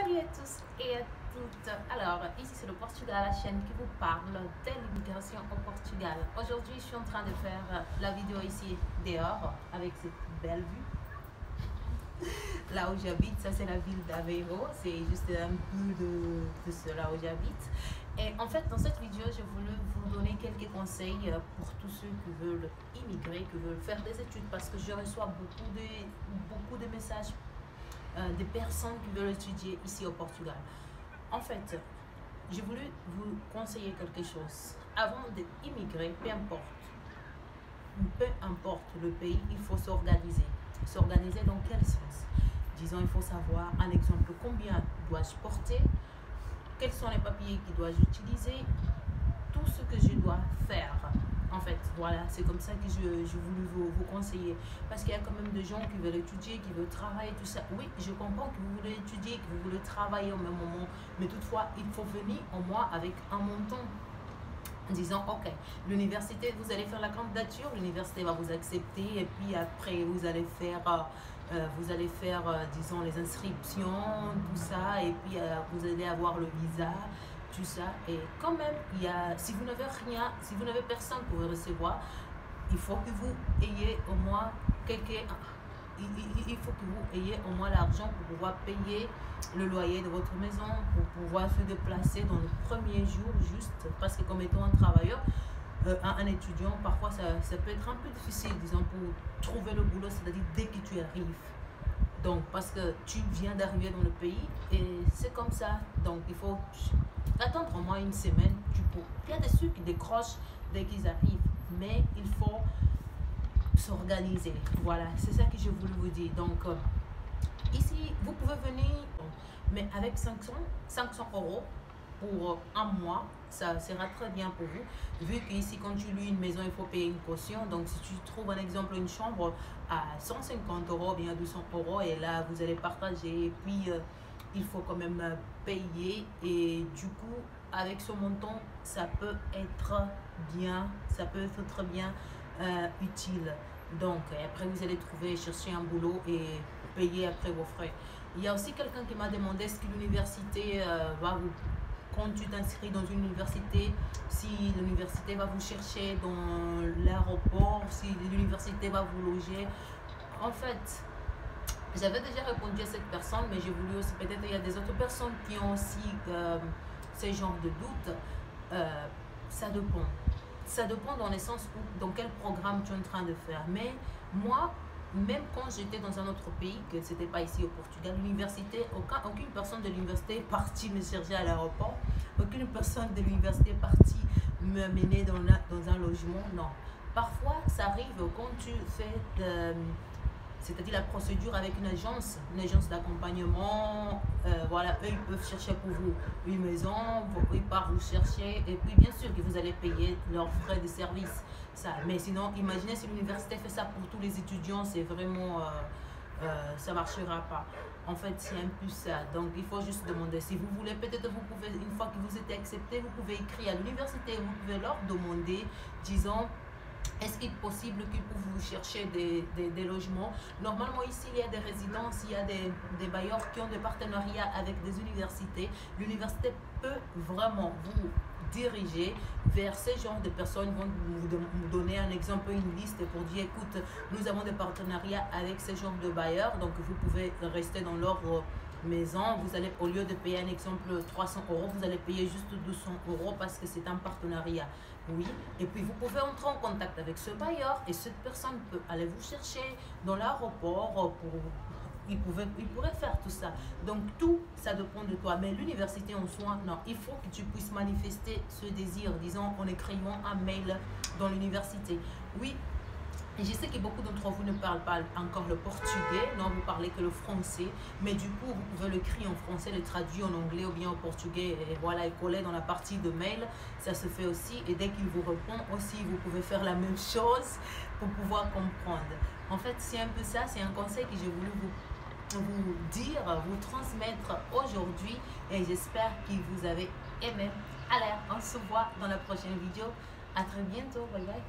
Salut à tous et à toutes. Alors, ici c'est le Portugal, la chaîne qui vous parle de l'immigration au Portugal. Aujourd'hui, je suis en train de faire la vidéo ici dehors avec cette belle vue. Là où j'habite, ça c'est la ville d'Aveiro. C'est juste un peu de cela où j'habite. Et en fait, dans cette vidéo, je voulais vous donner quelques conseils pour tous ceux qui veulent immigrer, qui veulent faire des études, parce que je reçois beaucoup de messages des personnes qui veulent étudier ici au Portugal. En fait, je voulais vous conseiller quelque chose. Avant d'immigrer, peu importe le pays, il faut s'organiser. S'organiser dans quel sens? Disons, il faut savoir, un exemple, combien dois-je porter, quels sont les papiers que dois-je utiliser, tout ce que je dois faire. En fait, voilà, c'est comme ça que je voulais vous conseiller. Parce qu'il y a quand même des gens qui veulent étudier, qui veulent travailler, tout ça. Oui, je comprends que vous voulez étudier, que vous voulez travailler au même moment. Mais toutefois, il faut venir au moins avec un montant. En disant, ok, l'université, vous allez faire la candidature, l'université va vous accepter. Et puis après, vous allez faire, disons, les inscriptions, tout ça. Et puis, vous allez avoir le visa. Tout ça, et quand même, si vous n'avez rien, si vous n'avez personne pour vous recevoir, il faut que vous ayez au moins il faut que vous ayez au moins l'argent pour pouvoir payer le loyer de votre maison, pour pouvoir se déplacer dans le premier jour, juste parce que comme étant un travailleur, un étudiant, parfois ça peut être un peu difficile, disons, pour trouver le boulot, c'est-à-dire dès que tu arrives. Donc, parce que tu viens d'arriver dans le pays et c'est comme ça. Donc, il faut attendre au moins une semaine. Il y a des ceux qui décrochent dès qu'ils arrivent, mais il faut s'organiser. Voilà, c'est ça que je voulais vous dire. Donc, ici, vous pouvez venir, mais avec 500 € pour un mois, ça sera très bien pour vous. Vu qu'ici, quand tu loues une maison, il faut payer une caution. Donc, si tu trouves un exemple, une chambre à 150 €, bien 200 €, et là, vous allez partager. Et puis, il faut quand même payer. Et du coup, avec ce montant, ça peut être bien, utile. Donc, après, vous allez chercher un boulot et payer après vos frais. Il y a aussi quelqu'un qui m'a demandé est-ce que l'université quand tu t'inscris dans une université, si l'université va vous chercher dans l'aéroport, si l'université va vous loger. En fait, j'avais déjà répondu à cette personne, mais j'ai voulu aussi, peut-être il y a des autres personnes qui ont aussi ce genre de doute. Ça dépend. Ça dépend dans le sens où, dans quel programme tu es en train de faire. Mais moi, même quand j'étais dans un autre pays, que ce n'était pas ici au Portugal, l'université, aucune personne de l'université est partie me chercher à l'aéroport, aucune personne de l'université est partie me mener dans un logement, non. Parfois, ça arrive quand tu fais, c'est-à-dire la procédure avec une agence d'accompagnement, voilà, eux ils peuvent chercher pour vous une maison, ils partent vous chercher, et puis bien sûr que vous allez payer leurs frais de service. Ça. Mais sinon, imaginez si l'université fait ça pour tous les étudiants, c'est vraiment, ça ne marchera pas. En fait, c'est un peu ça. Donc, il faut juste demander. Si vous voulez, peut-être vous pouvez, une fois que vous êtes accepté, vous pouvez écrire à l'université, vous pouvez leur demander, disons, est-ce qu'il est possible qu'ils puissent vous chercher des logements? Normalement, ici, il y a des résidences, il y a des bailleurs qui ont des partenariats avec des universités. L'université peut vraiment vous diriger vers ces genres de personnes. Ils vont vous donner un exemple, une liste pour dire, écoute, nous avons des partenariats avec ces genres de bailleurs, donc vous pouvez rester dans leur maison. Vous allez, au lieu de payer un exemple 300 €, vous allez payer juste 200 € parce que c'est un partenariat. Oui, et puis vous pouvez entrer en contact avec ce bailleur et cette personne peut aller vous chercher dans l'aéroport il pourrait faire tout ça. Donc tout, ça dépend de toi. Mais l'université en soi, non, il faut que tu puisses manifester ce désir, disons en écrivant un mail dans l'université. Oui, et je sais que beaucoup d'entre vous ne parlent pas encore le portugais, non, vous parlez que le français, mais du coup, vous pouvez l'écrire en français, le traduire en anglais ou bien en portugais, et voilà, et coller dans la partie de mail, ça se fait aussi, et dès qu'il vous répond aussi, vous pouvez faire la même chose pour pouvoir comprendre. En fait, c'est un peu ça, c'est un conseil que j'ai voulu vous dire, vous transmettre aujourd'hui, et j'espère que vous avez aimé. Allez, on se voit dans la prochaine vidéo. À très bientôt, bye bye.